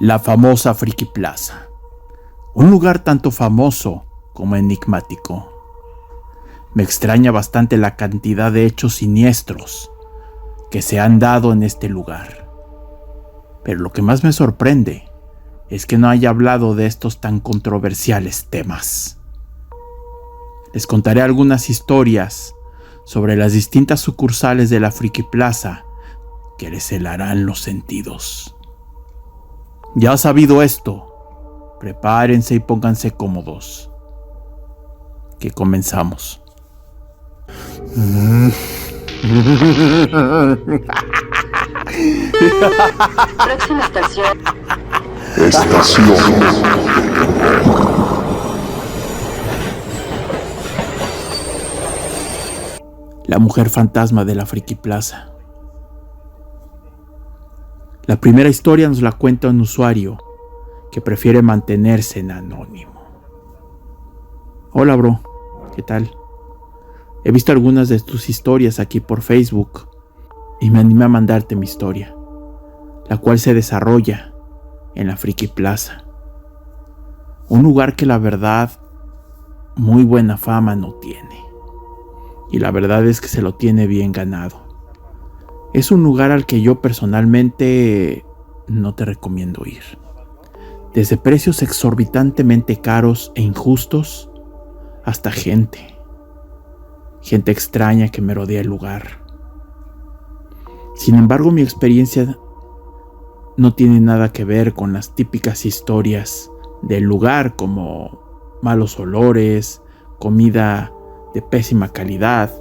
La famosa Friki Plaza. Un lugar tanto famoso como enigmático. Me extraña bastante la cantidad de hechos siniestros que se han dado en este lugar. Pero lo que más me sorprende es que no haya hablado de estos tan controversiales temas. Les contaré algunas historias sobre las distintas sucursales de la Friki Plaza que les helarán los sentidos. Ya sabido esto, prepárense y pónganse cómodos, que comenzamos. Próxima estación. La mujer fantasma de la Friki Plaza. La primera historia nos la cuenta un usuario que prefiere mantenerse en anónimo. Hola bro, ¿qué tal? He visto algunas de tus historias aquí por Facebook y me animé a mandarte mi historia, la cual se desarrolla en la Friki Plaza. Un lugar que la verdad muy buena fama no tiene. Y la verdad es que se lo tiene bien ganado. Es un lugar al que yo personalmente no te recomiendo ir. Desde precios exorbitantemente caros e injustos hasta gente extraña que merodea el lugar. Sin embargo, mi experiencia no tiene nada que ver con las típicas historias del lugar, como malos olores, comida de pésima calidad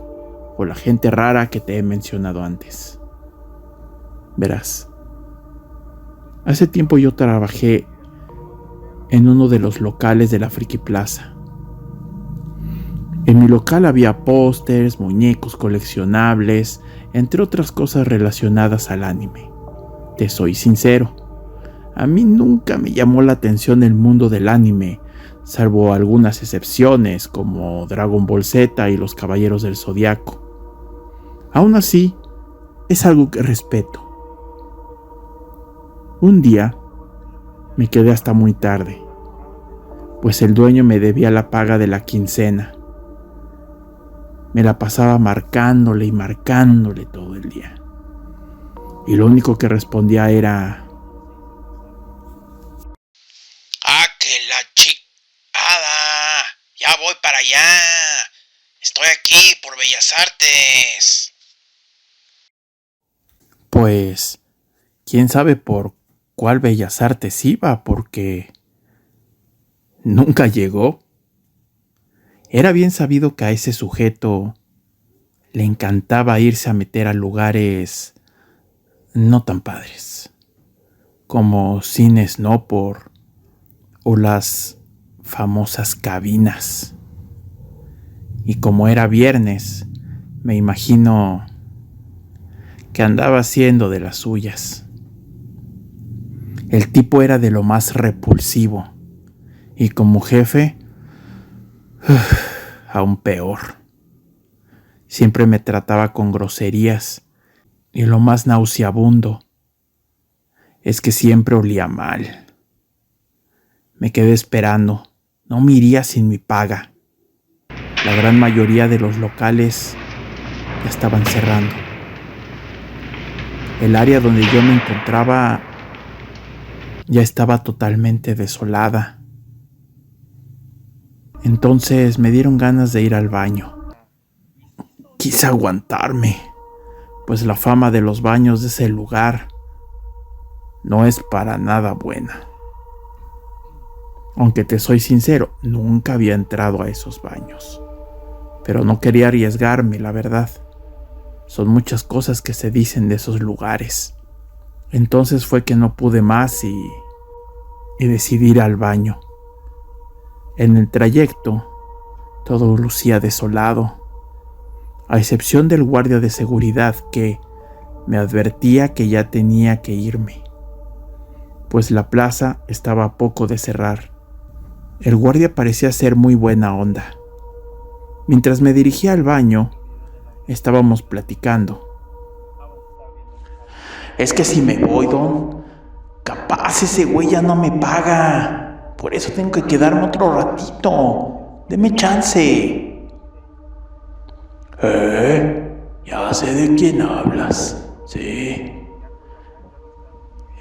o la gente rara que te he mencionado antes. Verás, hace tiempo yo trabajé en uno de los locales de la Friki Plaza. En mi local había pósters, muñecos coleccionables, entre otras cosas relacionadas al anime. Te soy sincero, a mí nunca me llamó la atención el mundo del anime, salvo algunas excepciones como Dragon Ball Z y los Caballeros del Zodiaco. Aún así, es algo que respeto. Un día me quedé hasta muy tarde, pues el dueño me debía la paga de la quincena. Me la pasaba marcándole y marcándole todo el día. Y lo único que respondía era: ¡Ah, que la chingada! ¡Ya voy para allá! Estoy aquí por Bellas Artes. Pues, quién sabe por cuál Bellas Artes iba, porque nunca llegó. Era bien sabido que a ese sujeto le encantaba irse a meter a lugares no tan padres, como Cine Snowport o las famosas cabinas. Y como era viernes, me imagino que andaba haciendo de las suyas. El tipo era de lo más repulsivo y como jefe, aún peor. Siempre me trataba con groserías y lo más nauseabundo es que siempre olía mal. Me quedé esperando, no me iría sin mi paga. La gran mayoría de los locales ya estaban cerrando. El área donde yo me encontraba ya estaba totalmente desolada. Entonces me dieron ganas de ir al baño. Quise aguantarme, pues la fama de los baños de ese lugar no es para nada buena. Aunque te soy sincero, nunca había entrado a esos baños. Pero no quería arriesgarme, la verdad. Son muchas cosas que se dicen de esos lugares. Entonces fue que no pude más y decidí ir al baño. En el trayecto, todo lucía desolado, a excepción del guardia de seguridad que me advertía que ya tenía que irme, pues la plaza estaba a poco de cerrar. El guardia parecía ser muy buena onda. Mientras me dirigía al baño, estábamos platicando. Es que si me voy, don, Capaz ese güey ya no me paga. Por eso tengo que quedarme otro ratito. Deme chance. Ya sé de quién hablas. Sí.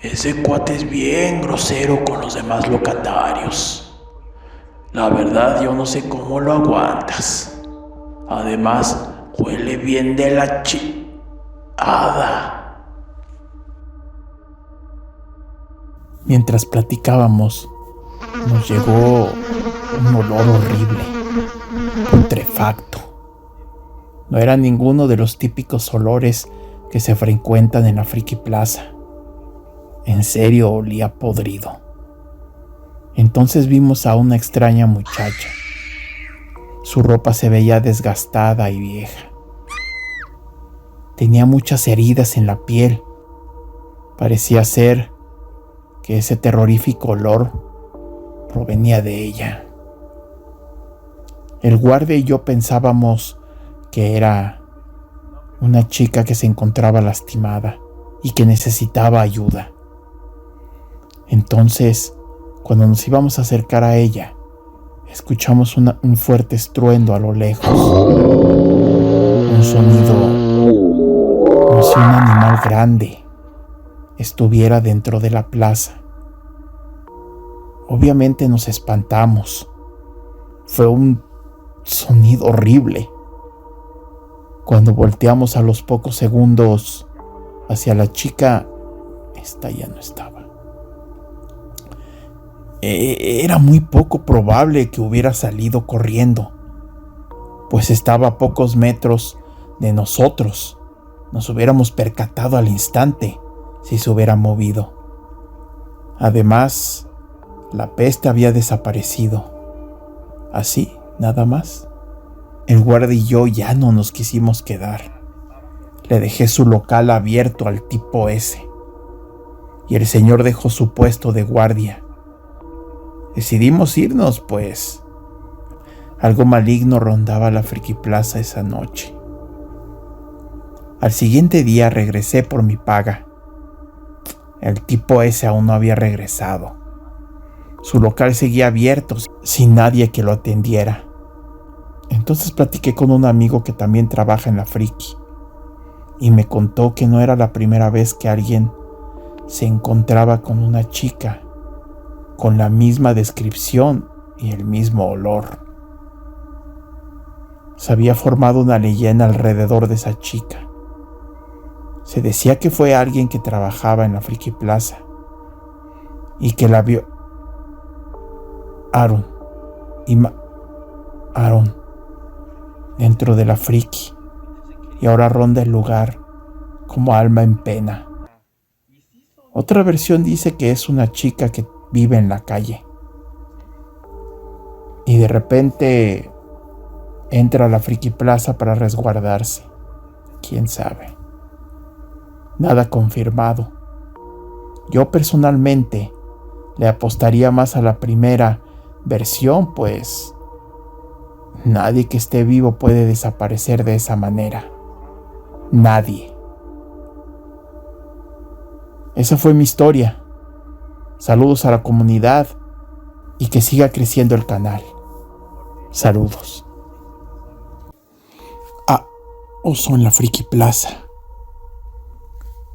Ese cuate es bien grosero con los demás locatarios. La verdad, yo no sé cómo lo aguantas. Además, huele bien de la hada. Mientras platicábamos, nos llegó un olor horrible, putrefacto. No era ninguno de los típicos olores que se frecuentan en la Friki Plaza. En serio, olía podrido. Entonces vimos a una extraña muchacha. Su ropa se veía desgastada y vieja. Tenía muchas heridas en la piel. Parecía ser que ese terrorífico olor provenía de ella. El guardia y yo pensábamos que era una chica que se encontraba lastimada y que necesitaba ayuda. Entonces, cuando nos íbamos a acercar a ella, escuchamos un fuerte estruendo a lo lejos. Un sonido como si un animal grande estuviera dentro de la plaza. Obviamente nos espantamos. Fue un sonido horrible. Cuando volteamos a los pocos segundos hacia la chica, esta ya no estaba. Era muy poco probable que hubiera salido corriendo, pues estaba a pocos metros de nosotros. Nos hubiéramos percatado al instante si se hubiera movido. Además, la peste había desaparecido. Así, nada más. El guardia y yo ya no nos quisimos quedar. Le dejé su local abierto al tipo ese, y el señor dejó su puesto de guardia. Decidimos irnos, pues algo maligno rondaba la Friki Plaza esa noche. Al siguiente día regresé por mi paga. El tipo ese aún no había regresado. Su local seguía abierto sin nadie que lo atendiera. Entonces platiqué con un amigo que también trabaja en la Friki y me contó que no era la primera vez que alguien se encontraba con una chica con la misma descripción y el mismo olor. Se había formado una leyenda alrededor de esa chica. Se decía que fue alguien que trabajaba en la Friki Plaza y que la vio Aaron dentro de la Friki, y ahora ronda el lugar como alma en pena. Otra versión dice que es una chica que vive en la calle y de repente entra a la Friki Plaza para resguardarse. ¿Quién sabe? Nada confirmado. Yo personalmente le apostaría más a la primera versión, pues nadie que esté vivo puede desaparecer de esa manera. Nadie. Esa fue mi historia. Saludos a la comunidad y que siga creciendo el canal. Saludos. Oso en la Friki Plaza.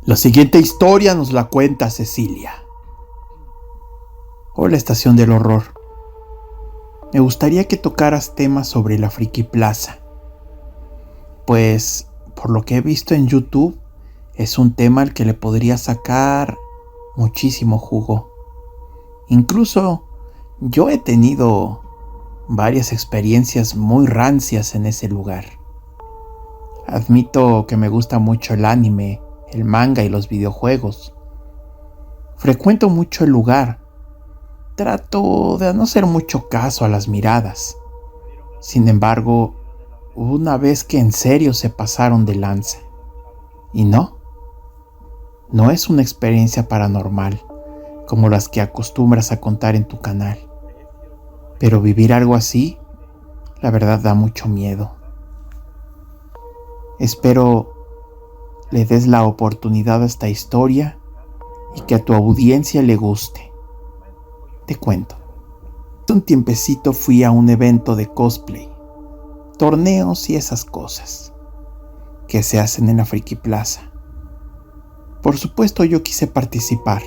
La siguiente historia nos la cuenta Cecilia. Hola, Estación del Horror. Me gustaría que tocaras temas sobre la Friki Plaza, pues por lo que he visto en YouTube es un tema al que le podría sacar muchísimo jugo. Incluso yo he tenido varias experiencias muy rancias en ese lugar. Admito que me gusta mucho el anime, el manga y los videojuegos. Frecuento mucho el lugar. Trato de no hacer mucho caso a las miradas. Sin embargo, hubo una vez que en serio se pasaron de lanza. Y no es una experiencia paranormal como las que acostumbras a contar en tu canal. Pero vivir algo así, la verdad, da mucho miedo. Espero le des la oportunidad a esta historia y que a tu audiencia le guste. Te cuento. Hace un tiempecito fui a un evento de cosplay, torneos y esas cosas que se hacen en la Friki Plaza. Por supuesto yo quise participar.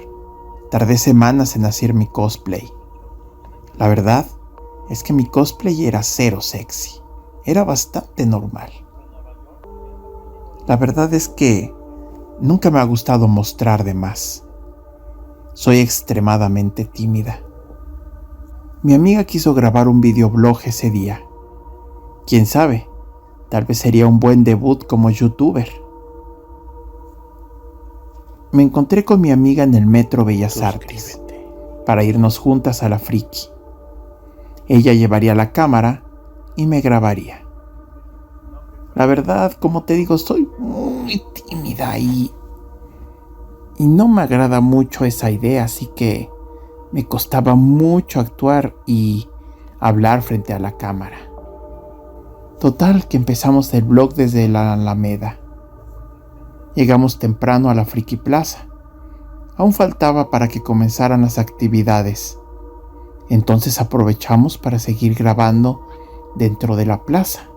Tardé semanas en hacer mi cosplay. La verdad es que mi cosplay era cero sexy. Era bastante normal. La verdad es que nunca me ha gustado mostrar de más. Soy extremadamente tímida. Mi amiga quiso grabar un videoblog ese día. Quién sabe, tal vez sería un buen debut como youtuber. Me encontré con mi amiga en el Metro Bellas Artes para irnos juntas a la Friki. Ella llevaría la cámara y me grabaría. La verdad, como te digo, soy muy tímida y no me agrada mucho esa idea, así que me costaba mucho actuar y hablar frente a la cámara. Total, que empezamos el vlog desde la Alameda. Llegamos temprano a la Friki Plaza. Aún faltaba para que comenzaran las actividades. Entonces aprovechamos para seguir grabando dentro de la plaza.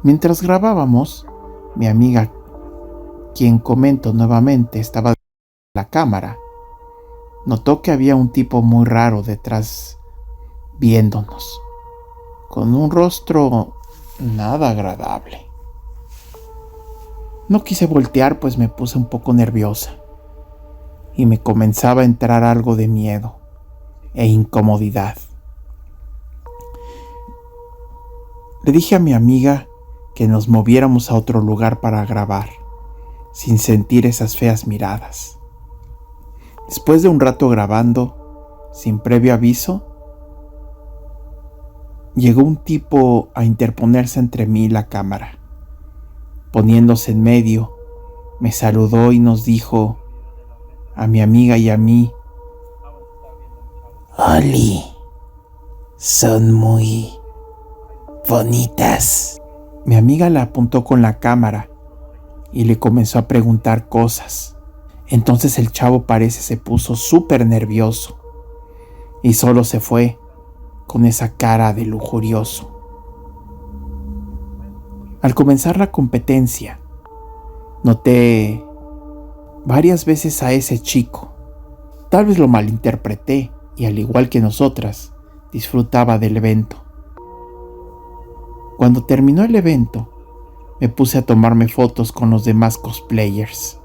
Mientras grabábamos, mi amiga, quien comento nuevamente estaba en la cámara, notó que había un tipo muy raro detrás viéndonos, con un rostro nada agradable. No quise voltear, pues me puse un poco nerviosa y me comenzaba a entrar algo de miedo e incomodidad. Le dije a mi amiga que nos moviéramos a otro lugar para grabar, sin sentir esas feas miradas. Después de un rato grabando, sin previo aviso, llegó un tipo a interponerse entre mí y la cámara. Poniéndose en medio, me saludó y nos dijo a mi amiga y a mí: «Oli, son muy bonitas». Mi amiga la apuntó con la cámara y le comenzó a preguntar cosas. Entonces el chavo parece se puso súper nervioso y solo se fue con esa cara de lujurioso. Al comenzar la competencia, noté varias veces a ese chico. Tal vez lo malinterpreté y, al igual que nosotras, disfrutaba del evento. Cuando terminó el evento, me puse a tomarme fotos con los demás cosplayers.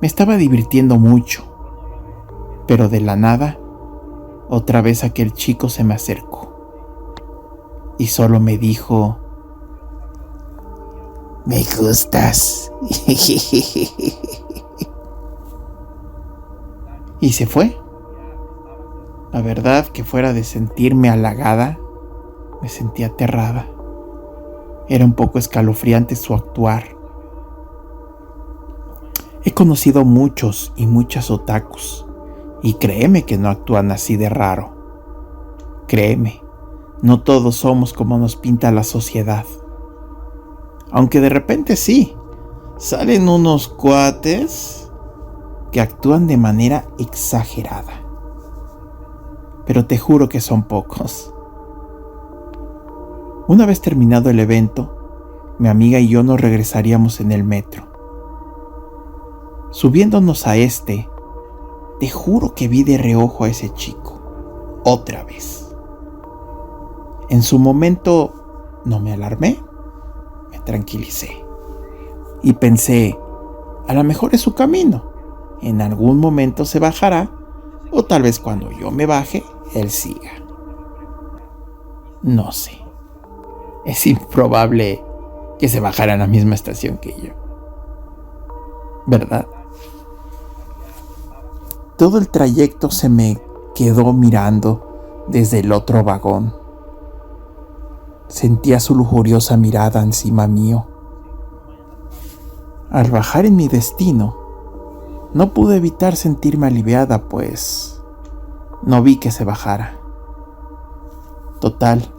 Me estaba divirtiendo mucho, pero de la nada, otra vez aquel chico se me acercó y solo me dijo: «Me gustas». Y se fue. La verdad que fuera de sentirme halagada, me sentí aterrada. Era un poco escalofriante su actuar. He conocido muchos y muchas otakus, y créeme que no actúan así de raro. Créeme, no todos somos como nos pinta la sociedad. Aunque de repente sí, salen unos cuates que actúan de manera exagerada. Pero te juro que son pocos. Una vez terminado el evento, mi amiga y yo nos regresaríamos en el metro. Subiéndonos a te juro que vi de reojo a ese chico, otra vez. En su momento no me alarmé, me tranquilicé y pensé, a lo mejor es su camino, en algún momento se bajará, o tal vez cuando yo me baje, él siga. No sé, es improbable que se bajara en la misma estación que yo, ¿verdad? Todo el trayecto se me quedó mirando desde el otro vagón. Sentía su lujuriosa mirada encima mío. Al bajar en mi destino, no pude evitar sentirme aliviada, pues no vi que se bajara. Total,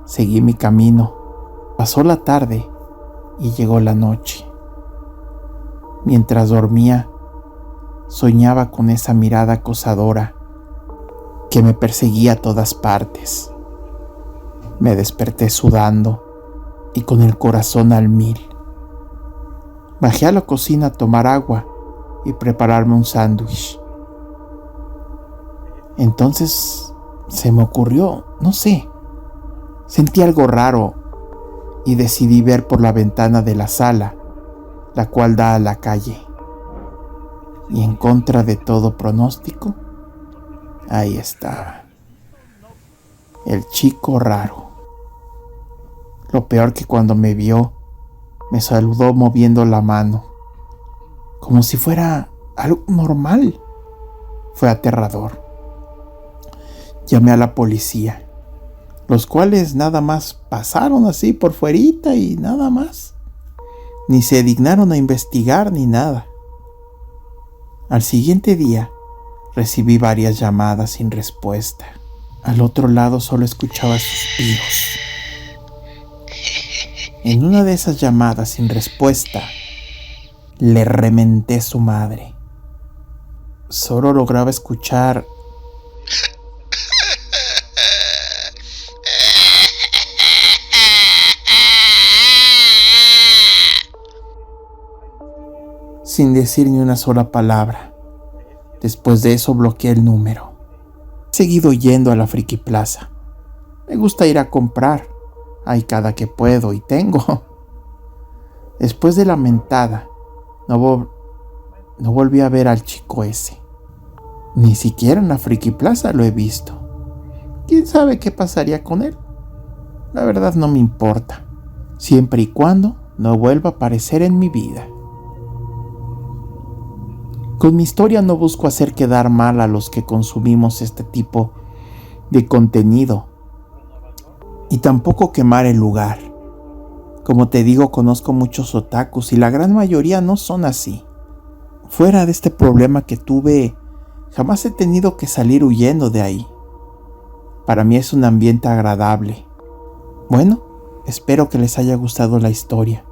seguí mi camino. Pasó la tarde y llegó la noche. Mientras dormía, Soñaba con esa mirada acosadora que me perseguía a todas partes. Me desperté sudando y con el corazón al 1000. Bajé a la cocina a tomar agua y prepararme un sándwich. Entonces se me ocurrió, no sé, sentí algo raro y decidí ver por la ventana de la sala, la cual da a la calle. Y en contra de todo pronóstico, ahí estaba, el chico raro. Lo peor que cuando me vio, me saludó moviendo la mano, como si fuera algo normal. Fue aterrador. Llamé a la policía, los cuales nada más pasaron así por fuerita y nada más. Ni se dignaron a investigar ni nada. Al siguiente día, recibí varias llamadas sin respuesta. Al otro lado solo escuchaba suspiros. En una de esas llamadas sin respuesta, le rementé su madre. Solo lograba escuchar sin decir ni una sola palabra. Después de eso bloqueé el número. He seguido yendo a la Friki Plaza. Me gusta ir a comprar. Ahí cada que puedo y tengo. Después de la mentada, no volví a ver al chico ese. Ni siquiera en la Friki Plaza lo he visto. ¿Quién sabe qué pasaría con él? La verdad no me importa, siempre y cuando no vuelva a aparecer en mi vida. Con mi historia no busco hacer quedar mal a los que consumimos este tipo de contenido y tampoco quemar el lugar. Como te digo, conozco muchos otakus y la gran mayoría no son así. Fuera de este problema que tuve, jamás he tenido que salir huyendo de ahí. Para mí es un ambiente agradable. Bueno, espero que les haya gustado la historia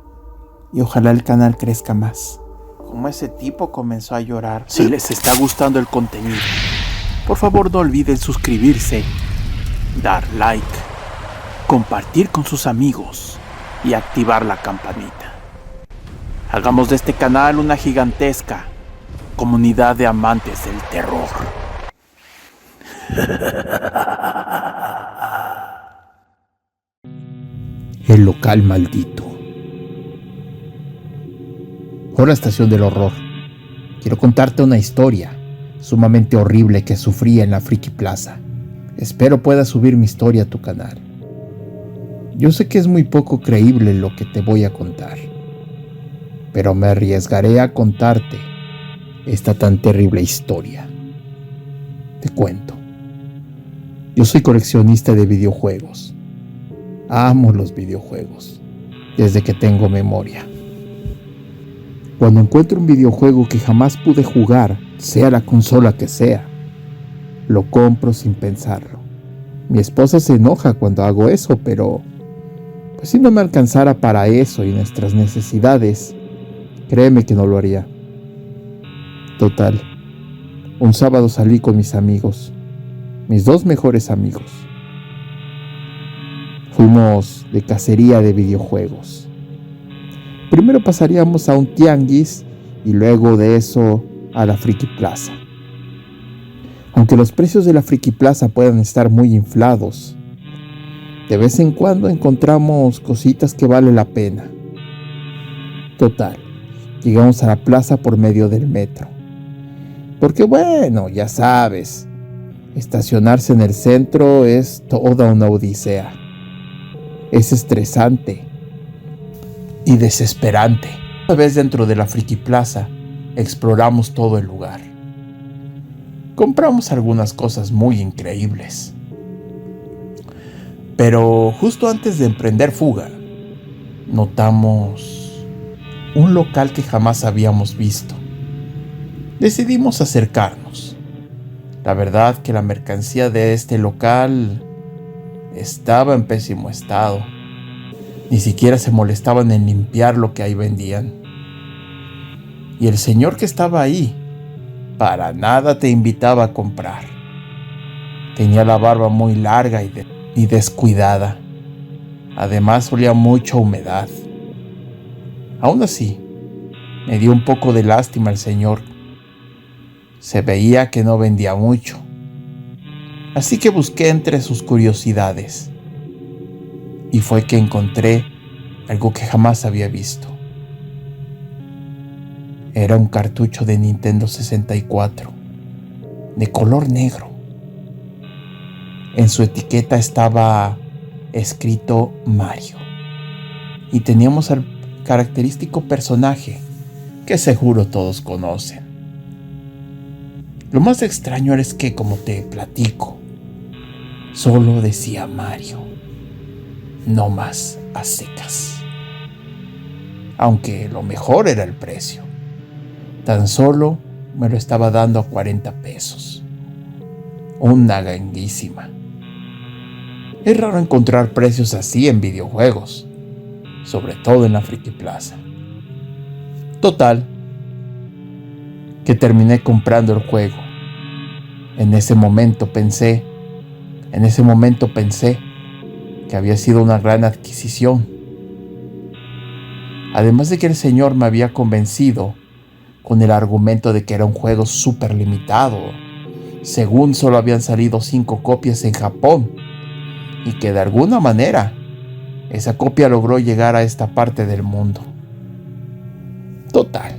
y ojalá el canal crezca más. Como ese tipo comenzó a llorar. Si les está gustando el contenido, por favor no olviden suscribirse, dar like, compartir con sus amigos y activar la campanita. Hagamos de este canal una gigantesca comunidad de amantes del terror. El local maldito. Hola, Estación del Horror. Quiero contarte una historia sumamente horrible que sufrí en la Friki Plaza. Espero puedas subir mi historia a tu canal. Yo sé que es muy poco creíble lo que te voy a contar, pero me arriesgaré a contarte esta tan terrible historia. Te cuento. Yo soy coleccionista de videojuegos. Amo los videojuegos desde que tengo memoria. Cuando encuentro un videojuego que jamás pude jugar, sea la consola que sea, lo compro sin pensarlo. Mi esposa se enoja cuando hago eso, pero pues si no me alcanzara para eso y nuestras necesidades, créeme que no lo haría. Total, un sábado salí con mis amigos, mis dos mejores amigos. Fuimos de cacería de videojuegos. Primero pasaríamos a un tianguis y luego de eso a la Friki Plaza. Aunque los precios de la Friki Plaza puedan estar muy inflados, de vez en cuando encontramos cositas que vale la pena. Total, llegamos a la plaza por medio del metro. Porque bueno, ya sabes, estacionarse en el centro es toda una odisea. Es estresante y desesperante. Una vez dentro de la Friki Plaza, exploramos todo el lugar. Compramos algunas cosas muy increíbles. Pero justo antes de emprender fuga, notamos un local que jamás habíamos visto. Decidimos acercarnos. La verdad que la mercancía de este local estaba en pésimo estado. Ni siquiera se molestaban en limpiar lo que ahí vendían. Y el señor que estaba ahí para nada te invitaba a comprar. Tenía la barba muy larga y descuidada. Además olía mucho a humedad. Aún así, me dio un poco de lástima el señor. Se veía que no vendía mucho. Así que busqué entre sus curiosidades. Y fue que encontré algo que jamás había visto. Era un cartucho de Nintendo 64, de color negro. En su etiqueta estaba escrito Mario. Y teníamos al característico personaje que seguro todos conocen. Lo más extraño es que, como te platico, solo decía Mario, no más a secas. Aunque lo mejor era el precio. Tan solo me lo estaba dando a 40 pesos. Una ganguísima. Es raro encontrar precios así en videojuegos, sobre todo en la Friki Plaza. Total, que terminé comprando el juego. En ese momento pensé que había sido una gran adquisición. Además de que el señor me había convencido con el argumento de que era un juego súper limitado, según solo habían salido 5 copias en Japón, y que de alguna manera esa copia logró llegar a esta parte del mundo. Total,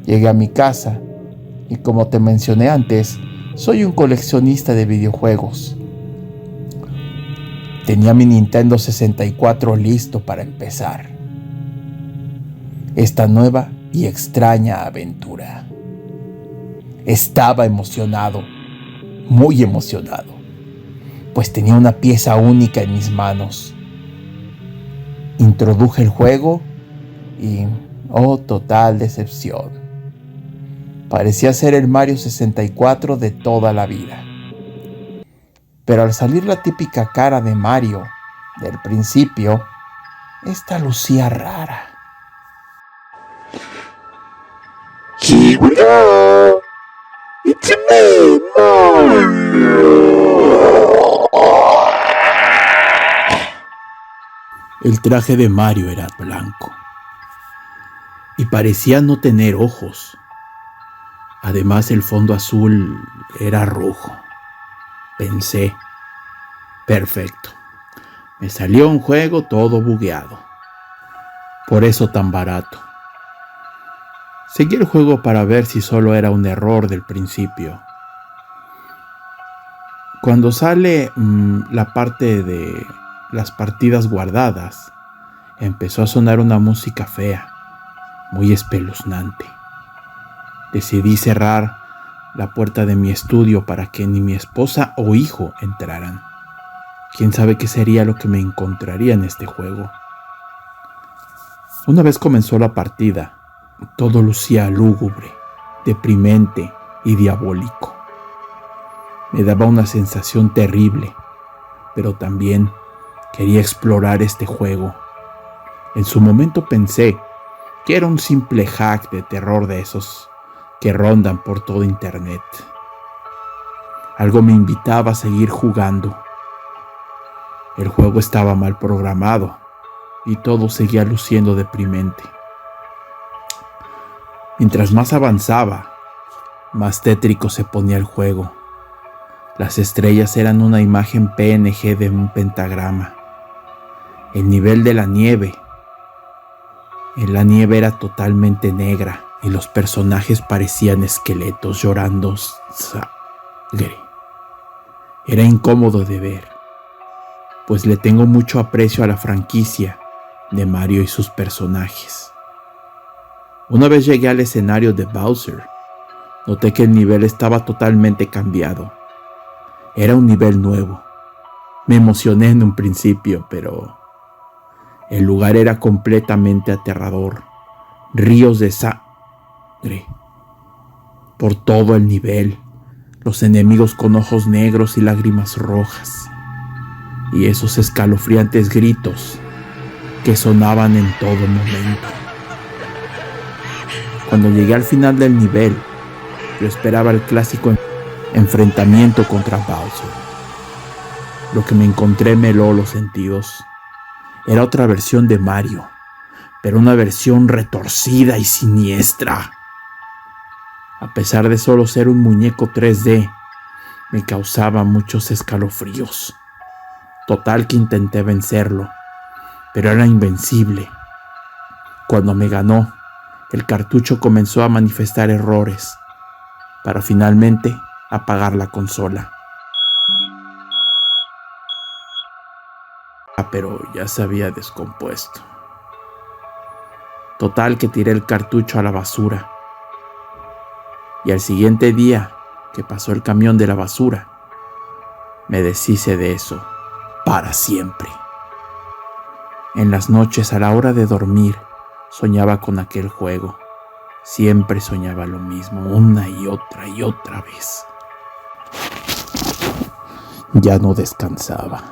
llegué a mi casa y, como te mencioné antes, soy un coleccionista de videojuegos. Tenía mi Nintendo 64 listo para empezar esta nueva y extraña aventura. Estaba emocionado, muy emocionado, pues tenía una pieza única en mis manos. Introduje el juego y, oh, total decepción. Parecía ser el Mario 64 de toda la vida. Pero al salir la típica cara de Mario del principio, esta lucía rara. Here we go! It's me, Mario! El traje de Mario era blanco y parecía no tener ojos. Además, el fondo azul era rojo. Pensé, perfecto, me salió un juego todo bugueado. Por eso tan barato. Seguí el juego para ver si solo era un error del principio. Cuando sale la parte de las partidas guardadas, empezó a sonar una música fea, muy espeluznante. Decidí cerrar la puerta de mi estudio para que ni mi esposa o hijo entraran. ¿Quién sabe qué sería lo que me encontraría en este juego? Una vez comenzó la partida, todo lucía lúgubre, deprimente y diabólico. Me daba una sensación terrible, pero también quería explorar este juego. En su momento pensé que era un simple hack de terror de esos que rondan por todo internet. Algo me invitaba a seguir jugando. El juego estaba mal programado y todo seguía luciendo deprimente. Mientras más avanzaba, más tétrico se ponía el juego. Las estrellas eran una imagen PNG de un pentagrama. El nivel de la nieve. En la nieve era totalmente negra y los personajes parecían esqueletos llorando sangre. Era incómodo de ver, pues le tengo mucho aprecio a la franquicia de Mario y sus personajes. Una vez llegué al escenario de Bowser, noté que el nivel estaba totalmente cambiado. Era un nivel nuevo. Me emocioné en un principio, pero el lugar era completamente aterrador. Ríos de sangre por todo el nivel, los enemigos con ojos negros y lágrimas rojas, y esos escalofriantes gritos que sonaban en todo momento. Cuando llegué al final del nivel, Yo esperaba el clásico enfrentamiento contra Bowser. Lo que me encontré me heló los sentidos. Era otra versión de Mario, pero una versión retorcida y siniestra. A pesar de solo ser un muñeco 3D, me causaba muchos escalofríos. Total que intenté vencerlo, pero era invencible. Cuando me ganó, el cartucho comenzó a manifestar errores, para finalmente apagar la consola. Pero ya se había descompuesto. Total que tiré el cartucho a la basura. Y al siguiente día que pasó el camión de la basura, me deshice de eso para siempre. En las noches a la hora de dormir, soñaba con aquel juego. Siempre soñaba lo mismo, una y otra vez. Ya no descansaba.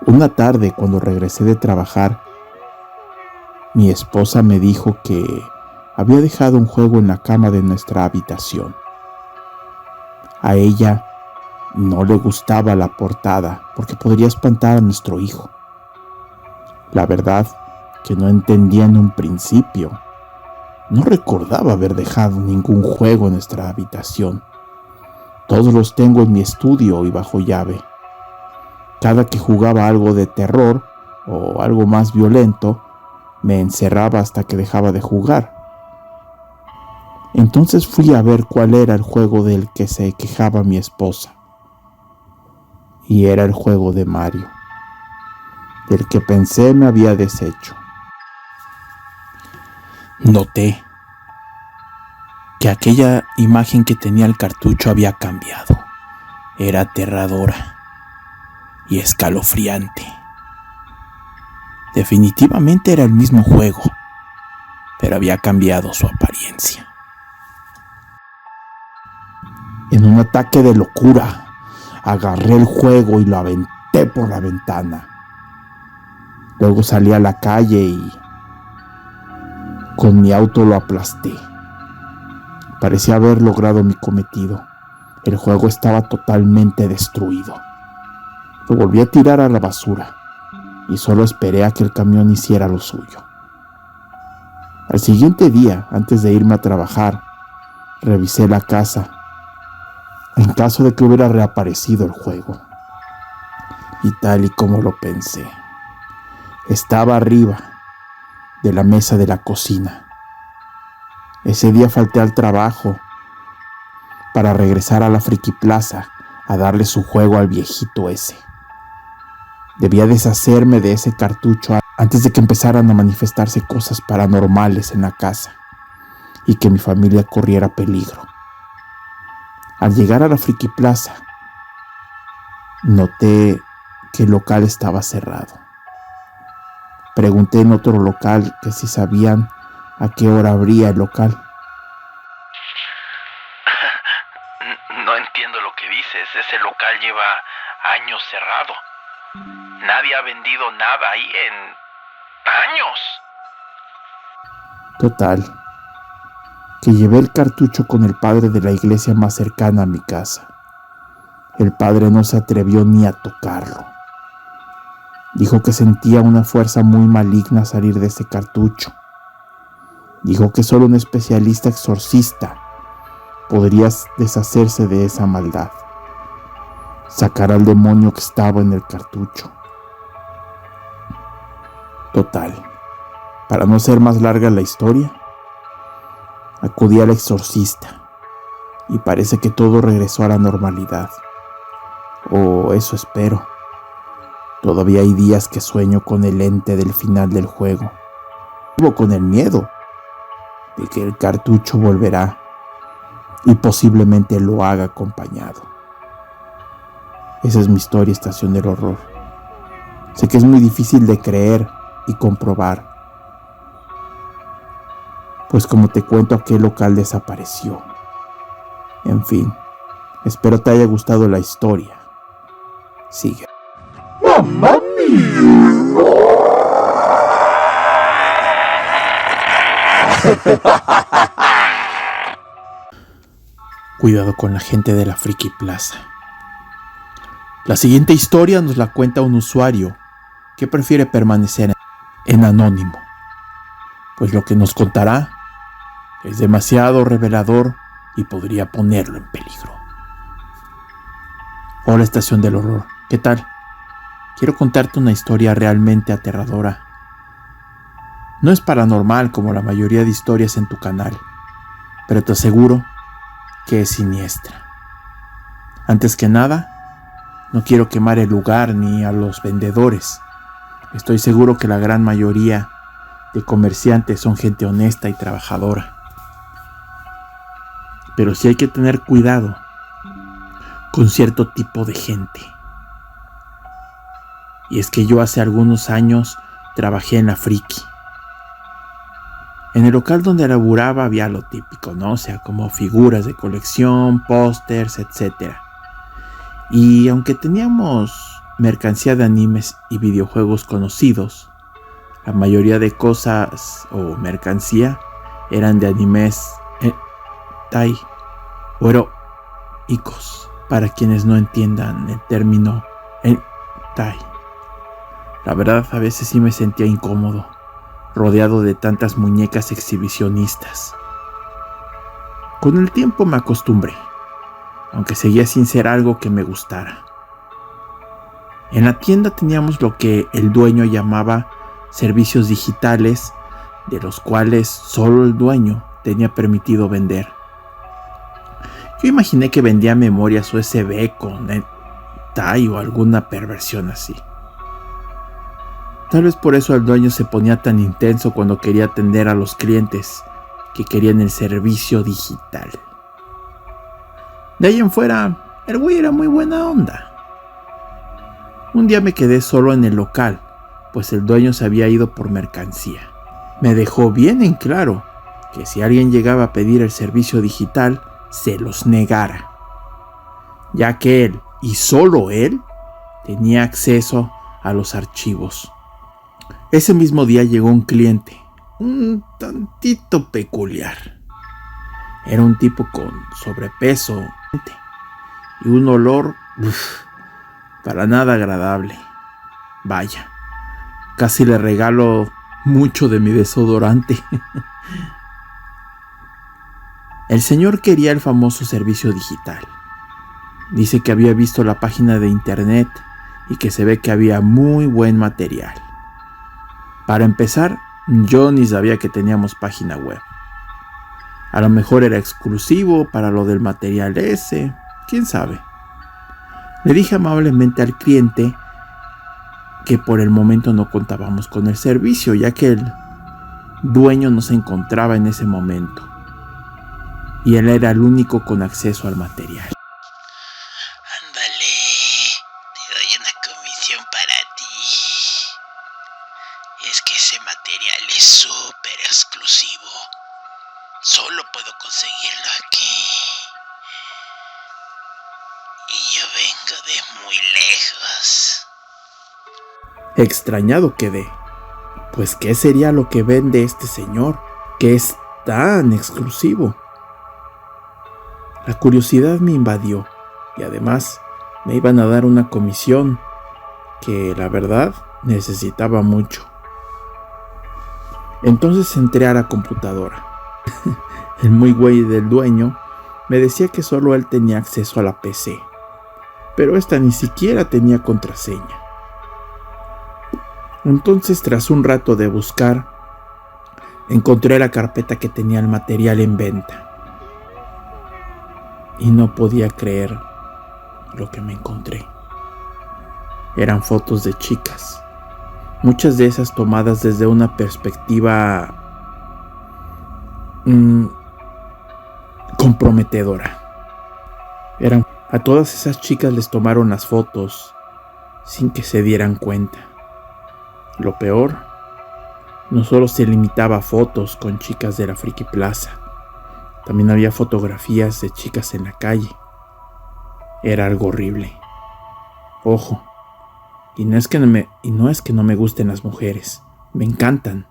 Una tarde, cuando regresé de trabajar, mi esposa me dijo que había dejado un juego en la cama de nuestra habitación. A ella no le gustaba la portada porque podría espantar a nuestro hijo. La verdad que no entendía en un principio. No recordaba haber dejado ningún juego en nuestra habitación. Todos los tengo en mi estudio y bajo llave. Cada que jugaba algo de terror o algo más violento, me encerraba hasta que dejaba de jugar. Entonces fui a ver cuál era el juego del que se quejaba mi esposa. Y era el juego de Mario, del que pensé me había deshecho. Noté que aquella imagen que tenía el cartucho había cambiado. Era aterradora y escalofriante. Definitivamente era el mismo juego, pero había cambiado su apariencia. En un ataque de locura, agarré el juego y lo aventé por la ventana. Luego salí a la calle y con mi auto lo aplasté. Parecía haber logrado mi cometido. El juego estaba totalmente destruido. Lo volví a tirar a la basura y solo esperé a que el camión hiciera lo suyo. Al siguiente día, antes de irme a trabajar, revisé la casa en caso de que hubiera reaparecido el juego. Y tal y como lo pensé, estaba arriba de la mesa de la cocina. Ese día falté al trabajo para regresar a la Friki Plaza a darle su juego al viejito ese. Debía deshacerme de ese cartucho antes de que empezaran a manifestarse cosas paranormales en la casa y que mi familia corriera peligro. Al llegar a la Friki Plaza, noté que el local estaba cerrado. Pregunté en otro local que si sabían a qué hora abría el local. No entiendo lo que dices. Ese local lleva años cerrado. Nadie ha vendido nada ahí en años. Total, que llevé el cartucho con el padre de la iglesia más cercana a mi casa. El padre no se atrevió ni a tocarlo. Dijo que sentía una fuerza muy maligna salir de ese cartucho. Dijo que solo un especialista exorcista podría deshacerse de esa maldad, sacar al demonio que estaba en el cartucho. Total, para no ser más larga la historia, acudí al exorcista y parece que todo regresó a la normalidad. O eso espero. Todavía hay días que sueño con el ente del final del juego. Vivo con el miedo de que el cartucho volverá y posiblemente lo haga acompañado. Esa es mi historia, Estación del Horror. Sé que es muy difícil de creer y comprobar, pues como te cuento, aquel local desapareció. En fin, espero te haya gustado la historia. Sigue. ¡Mamma mía! Cuidado con la gente de la Friki Plaza. La siguiente historia nos la cuenta un usuario que prefiere permanecer en anónimo, pues lo que nos contará es demasiado revelador y podría ponerlo en peligro. Hola, Estación del Horror, ¿qué tal? Quiero contarte una historia realmente aterradora. No es paranormal como la mayoría de historias en tu canal, pero te aseguro que es siniestra. Antes que nada, no quiero quemar el lugar ni a los vendedores. Estoy seguro que la gran mayoría de comerciantes son gente honesta y trabajadora. Pero sí hay que tener cuidado con cierto tipo de gente. Y es que yo hace algunos años trabajé en la Friki. En el local donde laburaba había lo típico, ¿no? O sea, como figuras de colección, pósters, etc. Y aunque teníamos mercancía de animes y videojuegos conocidos, la mayoría de cosas o mercancía eran de animes hentai o eroicos, para quienes no entiendan el término hentai. La verdad, a veces sí me sentía incómodo, rodeado de tantas muñecas exhibicionistas. Con el tiempo me acostumbré, aunque seguía sin ser algo que me gustara. En la tienda teníamos lo que el dueño llamaba servicios digitales, de los cuales solo el dueño tenía permitido vender. Yo imaginé que vendía memorias USB con hentai o alguna perversión así. Tal vez por eso el dueño se ponía tan intenso cuando quería atender a los clientes que querían el servicio digital. De ahí en fuera, el güey era muy buena onda. Un día me quedé solo en el local, pues el dueño se había ido por mercancía. Me dejó bien en claro que si alguien llegaba a pedir el servicio digital, se los negara, ya que él, y solo él, tenía acceso a los archivos. Ese mismo día llegó un cliente, un tantito peculiar. Era un tipo con sobrepeso y un olor para nada agradable. Vaya, casi le regalo mucho de mi desodorante. El señor quería el famoso servicio digital. Dice que había visto la página de internet y que se ve que había muy buen material. Para empezar, yo ni sabía que teníamos página web. A lo mejor era exclusivo para lo del material ese, quién sabe. Le dije amablemente al cliente que por el momento no contábamos con el servicio, ya que el dueño no se encontraba en ese momento y él era el único con acceso al material. Ándale, te doy una comisión para ti. Es que ese material es súper exclusivo. Solo puedo conseguirlo aquí. Y yo vengo de muy lejos. Extrañado quedé. Pues ¿qué sería lo que vende este señor, que es tan exclusivo? La curiosidad me invadió y además me iban a dar una comisión que la verdad necesitaba mucho. Entonces entré a la computadora. El muy güey del dueño me decía que solo él tenía acceso a la PC, pero esta ni siquiera tenía contraseña. Entonces, tras un rato de buscar, encontré la carpeta que tenía el material en venta. Y no podía creer lo que me encontré. Eran fotos de chicas, muchas de esas tomadas desde una perspectiva comprometedora. A todas esas chicas les tomaron las fotos sin que se dieran cuenta. Lo peor, no solo se limitaba a fotos con chicas de la Friki Plaza, también había fotografías de chicas en la calle. Era algo horrible. Ojo, y no es que no me gusten las mujeres, me encantan.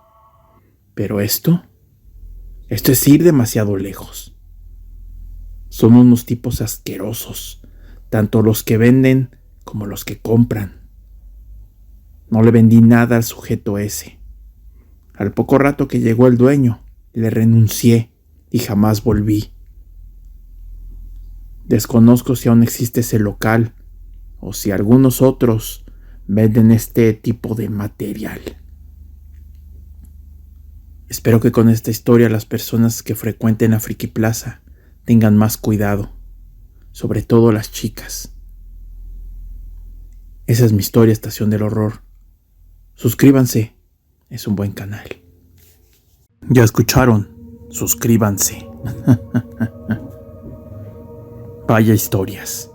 Pero esto es ir demasiado lejos. Son unos tipos asquerosos, tanto los que venden como los que compran. No le vendí nada al sujeto ese. Al poco rato que llegó el dueño, le renuncié y jamás volví. Desconozco si aún existe ese local o si algunos otros venden este tipo de material. Espero que con esta historia las personas que frecuenten la Friki Plaza tengan más cuidado, sobre todo las chicas. Esa es mi historia, Estación del Horror. Suscríbanse, es un buen canal. Ya escucharon, suscríbanse. Vaya historias.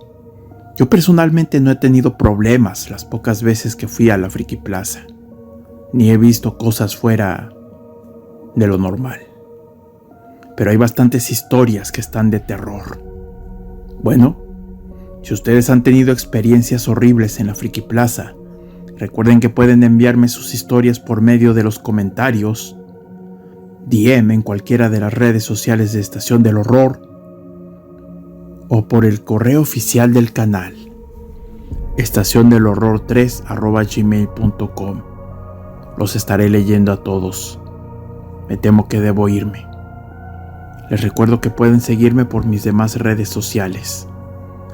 Yo personalmente no he tenido problemas las pocas veces que fui a la Friki Plaza, ni he visto cosas fuera de lo normal. Pero hay bastantes historias que están de terror. Bueno, si ustedes han tenido experiencias horribles en la Friki Plaza, recuerden que pueden enviarme sus historias por medio de los comentarios, DM en cualquiera de las redes sociales de Estación del Horror o por el correo oficial del canal, estaciondelhorror3@gmail.com. Los estaré leyendo a todos. Me temo que debo irme. Les recuerdo que pueden seguirme por mis demás redes sociales.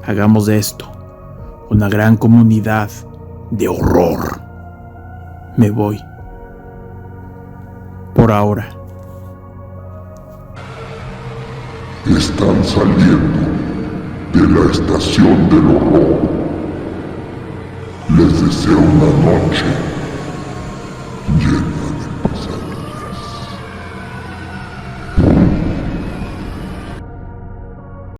Hagamos de esto una gran comunidad de horror. Me voy. Por ahora. Están saliendo de la Estación del Horror. Les deseo una noche